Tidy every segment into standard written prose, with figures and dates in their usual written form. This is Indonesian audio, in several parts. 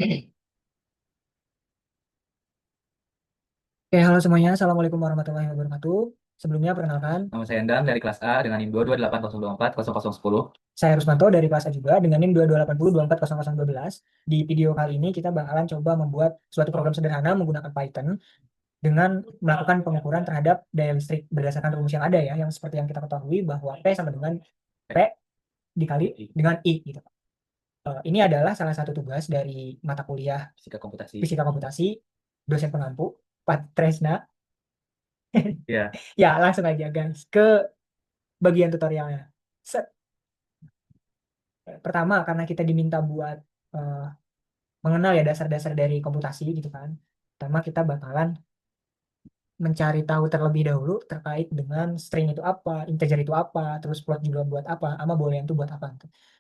Oke, halo semuanya. Assalamualaikum warahmatullahi wabarakatuh. Sebelumnya perkenalkan, Nama saya Endang dari kelas A dengan NIM 228.024.0010. saya Rusmanto dari kelas A juga dengan NIM 2280240012. Di video kali ini kita bakalan coba membuat suatu program sederhana menggunakan Python dengan melakukan pengukuran terhadap daya listrik berdasarkan rumus yang ada ya, yang seperti yang kita ketahui bahwa P sama dengan P dikali dengan I gitu. Ini adalah salah satu tugas dari mata kuliah Fisika komputasi. Fisika Komputasi, dosen pengampu, Pak Tresna. Ya, Ya, langsung aja guys ke bagian tutorialnya. Set. Pertama, karena kita diminta buat eh, mengenal ya dasar-dasar dari komputasi gitu kan. Pertama kita bakalan mencari tahu terlebih dahulu terkait dengan string itu apa, integer itu apa, terus float juga buat apa, sama boolean itu buat apa.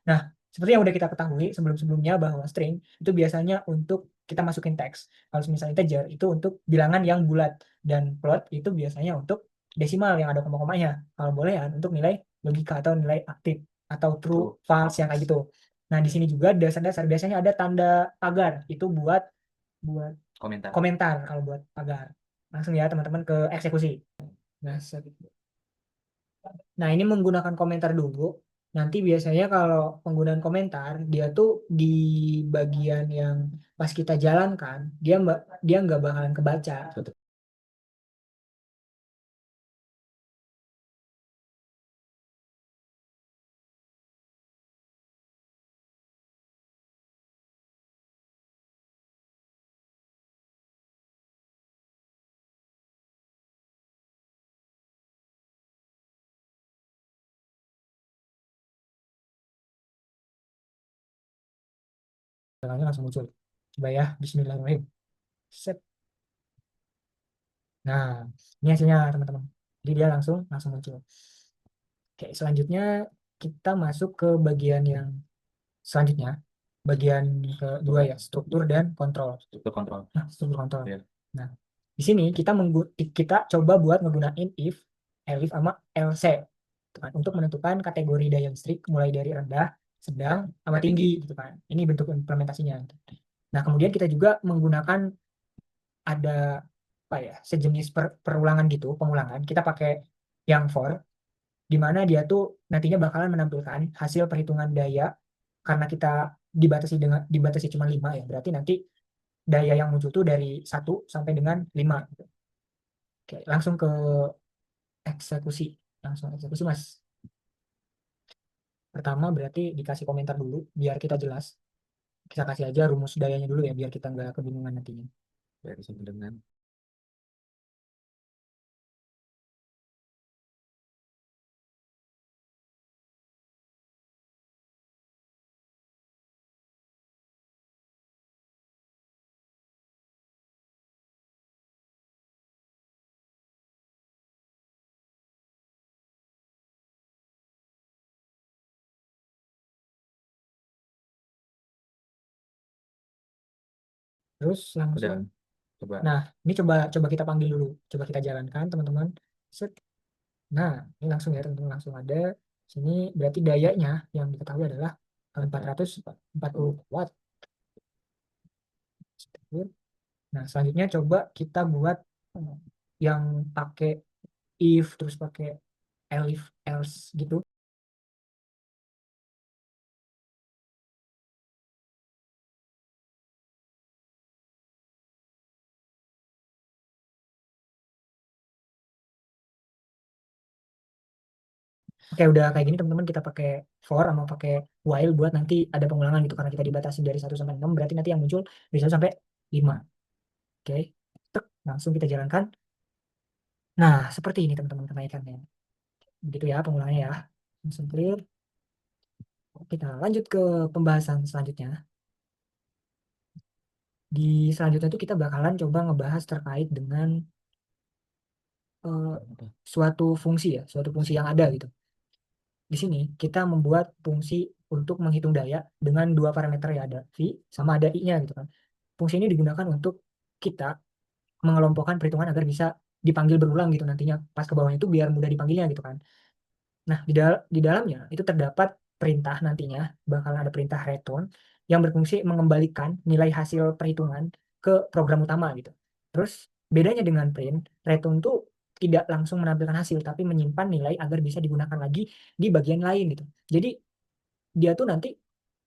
Nah, seperti yang udah kita ketahui sebelum-sebelumnya bahwa string itu biasanya untuk kita masukin teks. Kalau misalnya integer itu untuk bilangan yang bulat dan float itu biasanya untuk desimal yang ada koma-komanya. Kalau boolean untuk nilai logika atau nilai aktif atau true, true. false yang kayak gitu. Nah, di sini juga dasar-dasar biasanya ada tanda pagar itu buat buat Komentar. komentar kalau buat pagar. Langsung ya teman-teman ke eksekusi. Nah, nah, ini menggunakan komentar dulu. Nanti biasanya kalau penggunaan komentar, dia tuh di bagian yang pas kita jalankan, dia nggak bakalan kebaca. Jalannya langsung muncul. Coba ya, Bismillahirrahmanirrahim. Set. Nah, ini hasilnya teman-teman. Jadi dia langsung langsung muncul. Oke, selanjutnya kita masuk ke bagian yang selanjutnya. Bagian kedua ya, struktur dan kontrol. Struktur kontrol. Nah, struktur kontrol. Ya. Nah, di sini kita coba buat menggunakan if, elif sama else gitu kan, untuk menentukan kategori daya listrik mulai dari rendah, sedang, sama tinggi gitu kan. Ini bentuk implementasinya. Nah, kemudian kita juga menggunakan ada apa ya, sejenis perulangan gitu, pengulangan. Kita pakai yang for di mana dia tuh nantinya bakalan menampilkan hasil perhitungan daya karena kita dibatasi cuma 5 ya. Berarti nanti daya yang muncul tuh dari 1 sampai dengan 5 gitu. Oke, langsung ke eksekusi. Langsung eksekusi, Mas. Pertama berarti dikasih komentar dulu biar kita jelas. Kita kasih aja rumus dayanya dulu ya biar kita nggak kebingungan nantinya. Dari sama dengan. Terus langsung. Udah, coba. Nah, ini coba coba kita panggil dulu. Coba kita jalankan, teman-teman. Set. Nah, ini langsung ya, teman-teman, langsung ada. Sini berarti dayanya yang diketahui adalah 440 watt. Nah, selanjutnya coba kita buat yang pakai if terus pakai elif else gitu. Oke, udah kayak gini teman-teman kita pakai for sama pakai while buat nanti ada pengulangan gitu karena kita dibatasi dari 1 sampai 6 berarti nanti yang muncul dari 1 sampai 5. Oke. Tek, langsung kita jalankan. Nah, seperti ini teman-teman kenaikannya. Begitu ya pengulangannya ya. Langsung clear. Kita lanjut ke pembahasan selanjutnya. Di selanjutnya itu kita bakalan coba ngebahas terkait dengan eh, suatu fungsi yang ada gitu. Di sini kita membuat fungsi untuk menghitung daya dengan dua parameter ya, ada V sama ada I-nya gitu kan. Fungsi ini digunakan untuk kita mengelompokkan perhitungan agar bisa dipanggil berulang gitu nantinya pas ke bawahnya itu biar mudah dipanggilnya gitu kan. Nah, di dalamnya itu terdapat perintah nantinya bakal ada perintah return yang berfungsi mengembalikan nilai hasil perhitungan ke program utama gitu. Terus bedanya dengan print, return tuh tidak langsung menampilkan hasil tapi menyimpan nilai agar bisa digunakan lagi di bagian lain gitu. Jadi dia tuh nanti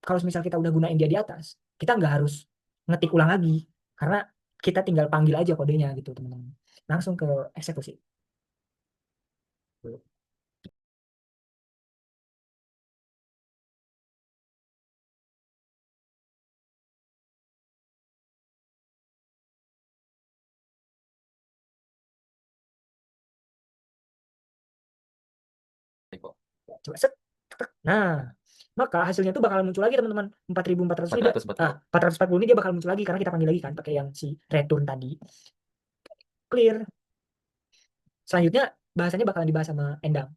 kalau misal kita udah gunain dia di atas, kita nggak harus ngetik ulang lagi karena kita tinggal panggil aja kodenya gitu teman-teman. Langsung ke eksekusi. Coba set. Nah, maka hasilnya tuh bakal muncul lagi teman-teman. 4.400 ini dia, 440 ini dia bakal muncul lagi karena kita panggil lagi kan pakai yang si return tadi. Clear. Selanjutnya bahasanya bakalan dibahas sama Endang.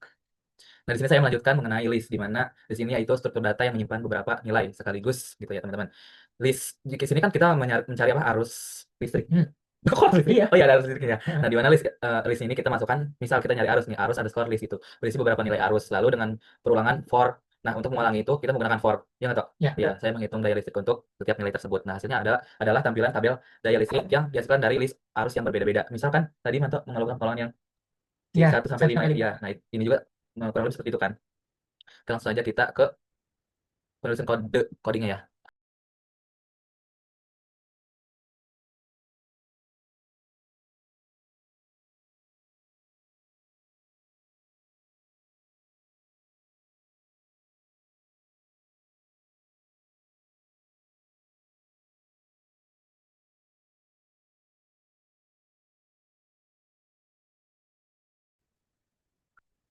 Nah, di sini saya melanjutkan mengenai list, di mana di sini yaitu struktur data yang menyimpan beberapa nilai sekaligus gitu ya teman-teman. List di sini kan kita mencari apa, arus listrik. Kok arus listrik? Iya. Oh iya, ada arus listriknya. Nah, di mana list ini kita masukkan, misal kita nyari arus nih, arus underscore list itu berisi beberapa nilai arus, lalu dengan perulangan for. Nah, untuk mengulangi itu kita menggunakan for. Ya nggak, Tok? Ya. Iya, saya menghitung daya listrik untuk setiap nilai tersebut. Nah, hasilnya adalah tampilan tabel daya listrik yang dihasilkan dari list arus yang berbeda-beda. Misalkan tadi Manto mengeluarkan pengulangan yang Ya, 1 sampai 5 1 sampai 5. ya. Nah, ini juga kurang lebih seperti itu kan. Langsung saja kita ke penulisan codingnya ya.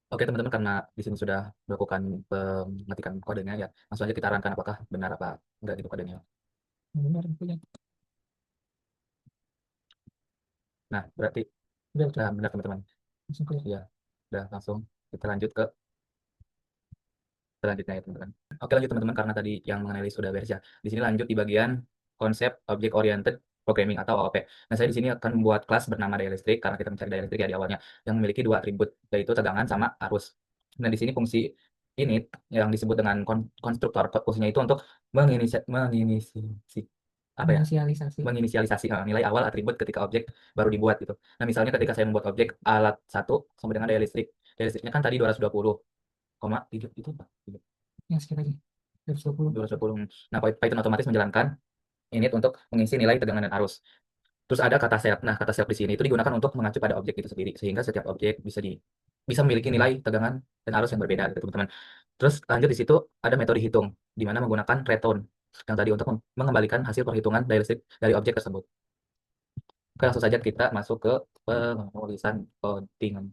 Oke teman-teman, karena di sini sudah melakukan pengetikan kodenya ya, langsung aja kita rankan apakah benar apa enggak gitu kodenya. Benar, punya. Nah, berarti Udah. benar teman-teman. Langsung clear. Ya, udah langsung kita lanjut ke selanjutnya ya teman-teman. Oke lanjut teman-teman, karena tadi yang mengenai list sudah beres ya. Di sini lanjut di bagian konsep object oriented programming atau OOP. Nah, saya di sini akan membuat kelas bernama daya listrik karena kita mencari daya listrik ya di awalnya, yang memiliki dua atribut yaitu tegangan sama arus. Nah, di sini fungsi init yang disebut dengan konstruktor, fungsinya itu untuk menginisiasi apa ya? Inisialisasi. Menginisialisasi nilai awal atribut ketika objek baru dibuat gitu. Nah, misalnya ketika saya membuat objek alat 1 sama dengan daya listrik. Daya listriknya kan tadi 220,7 itu apa? Yang skip aja. 220. 220. Nah, Python otomatis menjalankan init untuk mengisi nilai tegangan dan arus. Terus ada kata set. Nah, kata set di sini itu digunakan untuk mengacu pada objek itu sendiri, sehingga setiap objek bisa memiliki nilai tegangan dan arus yang berbeda, gitu, teman-teman. Terus lanjut di situ ada metode hitung, di mana menggunakan return yang tadi untuk mengembalikan hasil perhitungan daya listrik dari objek tersebut. Oke, langsung saja kita masuk ke penulisan coding.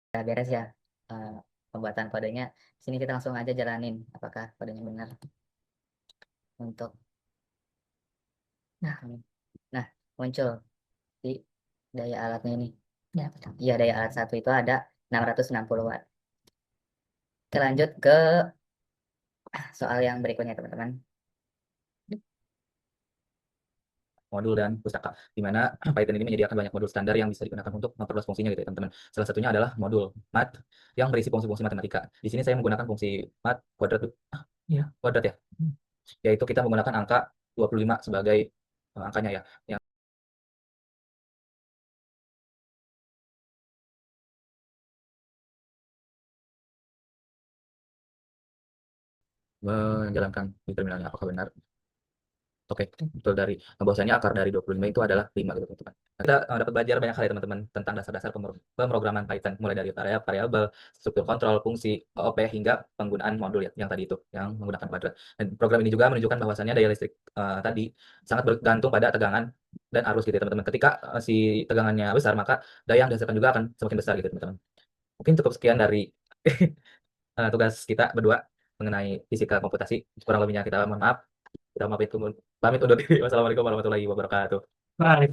Ya, beres ya eh, pembuatan kodenya. Sini kita langsung aja jalanin apakah kodenya benar untuk nah muncul di daya alatnya ini. Ya, betul. Iya, daya alat 1 itu ada 660 watt. Kita lanjut ke soal yang berikutnya teman-teman. Modul dan pustaka, di mana Python ini menyediakan banyak modul standar yang bisa digunakan untuk memperluas fungsinya gitu ya teman-teman. Salah satunya adalah modul mat yang berisi fungsi-fungsi matematika. Di sini saya menggunakan fungsi mat kuadrat Ya. kuadrat ya, yaitu kita menggunakan angka 25 sebagai angkanya ya, yang menjalankan di terminalnya. Apakah benar? Oke, betul. Dari bahwasanya akar dari 25 itu adalah 5 gitu teman-teman. Nah, kita dapat belajar banyak hal ya teman-teman tentang dasar-dasar pemrograman Python, mulai dari variabel, struktur kontrol, fungsi, OOP, hingga penggunaan modul ya, yang tadi itu yang menggunakan kuadrat. Dan program ini juga menunjukkan bahwasannya daya listrik tadi sangat bergantung pada tegangan dan arus gitu ya teman-teman. Ketika si tegangannya besar, maka daya yang dihasilkan juga akan semakin besar gitu teman-teman. Mungkin cukup sekian dari tugas kita berdua mengenai fisika komputasi. Kurang lebihnya kita mohon maaf. Kita pamit undur diri. Wassalamualaikum warahmatullahi wabarakatuh. Baik.